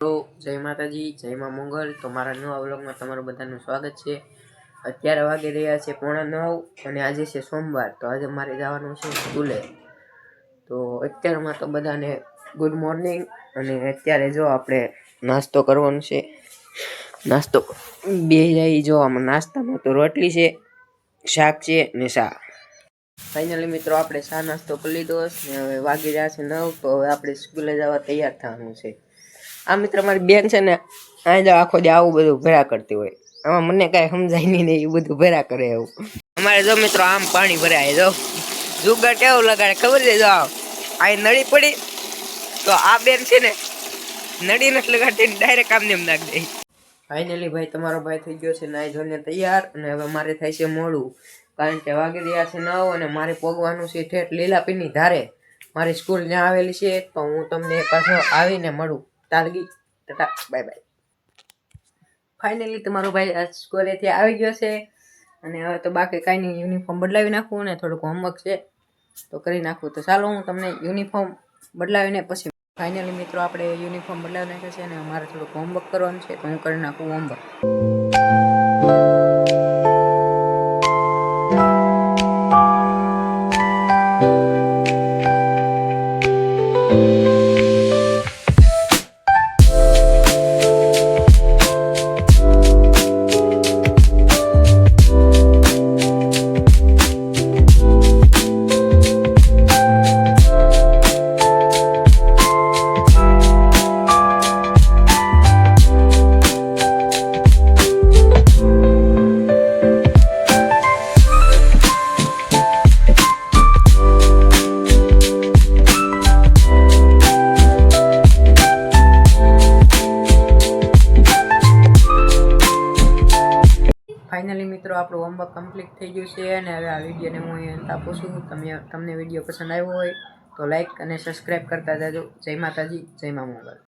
તો જય માતાજી, જય માં મંગલ। તો મારા નવા વ્લોગમાં તમારું બધાનું સ્વાગત છે। અત્યારે વાગી રહ્યા છે 9:30 અને આજે છે સોમવાર। તો આજે મારે જવાનું છે સ્કૂલે। તો અત્યારમાં તો બધાને ગુડ મોર્નિંગ। અને અત્યારે જો આપણે નાસ્તો કરવાનો છે। નાસ્તો બે જાય જો આમાં નાસ્તામાં તો રોટલી છે, શાક છે ને શા। ફાઇનલી મિત્રો આપણે શા નાસ્તો કરી લીધો ને હવે વાગી રહ્યા છે 9। તો હવે આપણે સ્કૂલે જવા તૈયાર થવાનું છે। આ મિત્ર મારી બેન છે ને આ જો આખો દી આવું બધું ભર્યા કરતી હોય। આમાં મને કાંઈ સમજાય નહીં ને એ બધું ભર્યા કરે એવું। અમારે જો મિત્રો આમ પાણી ભરાય જો જુગાર કેવું લગાડે ખબર છે? જો આ નળી પડી તો આ બેન છે ને નળી નથી લગાડતી, ડાયરેક્ટ આમને એમ નાખી દે। ફાઇનલી ભાઈ તમારો ભાઈ થઈ ગયો છે નાઈ ધોઈને તૈયાર અને હવે મારે થાય છે મોડું, કારણ કે વાગી રહ્યા છે 9 અને મારે પોગવાનું છે ઠેઠ લીલાપીરની ધારે। મારી સ્કૂલ જ્યાં આવેલી છે તો હું તમને પાછો આવીને મળું। તારગી ટાટા બાય બાય। ફાઇનલી તમારો ભાઈ સ્કૂલેથી આવી ગયો છે અને હવે તો બાકી કાંઈ નહીં, યુનિફોર્મ બદલાવી નાખવું ને થોડુંક હોમવર્ક છે તો કરી નાખવું। તો ચાલો હું તમને યુનિફોર્મ બદલાવીને પછી ફાઇનલી મિત્રો આપણે યુનિફોર્મ બદલાવી નાખ્યો છે અને મારે થોડુંક હોમવર્ક કરવાનું છે તો હું કરી નાખું હોમવર્ક। ફાઇનલી મિત્રો આપણું હોમવર્ક કમ્પ્લીટ થઈ ગયું છે અને હવે આ વિડીયોને હું અહીં અંત આપું છું। તમને વિડીયો પસંદ આવ્યો હોય તો લાઈક અને સબસ્ક્રાઈબ કરતા જાજો। જય માતાજી, જય મા મંગલ।